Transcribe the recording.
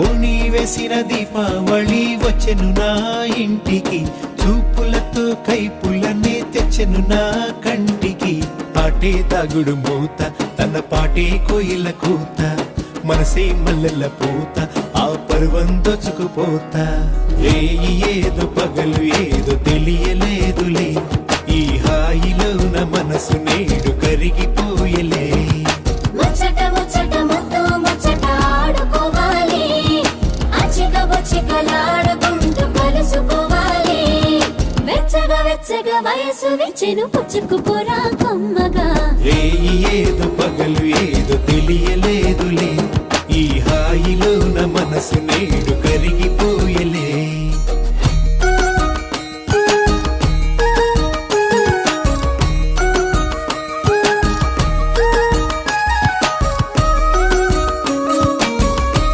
ఓని వేసిన దీపావళి వచ్చెను నా ఇంటికి, చూపులతో కైపులనే తెచ్చెను నా కంటికి. పాటే దాగుడు మూత, తన పాటే కోయిల కూత, మనసే మల్లెల పూత, ఆ పర్వం దోచుకుపోతా. రేయి ఏదో పగలు ఏదో తెలియలేదులే, ఈ హాయిలోన మనసు నేడు కరిగిపోయలే. ముచ్చట ముచ్చట ముద్దు ముచ్చట ఆడుకోవాలి, అచిక బొచ్చికలాడుకుంటూ కలుసుకోవాలి. వెచ్చగా వెచ్చగా వయసు విచ్చెను పుచ్చుకుపోరా కమ్మగా. రేయి ఏదో పగలు ఏదో తెలియలేదులే, ఈ హాయిలోన మనసు నేడు కరిగిపోయలే.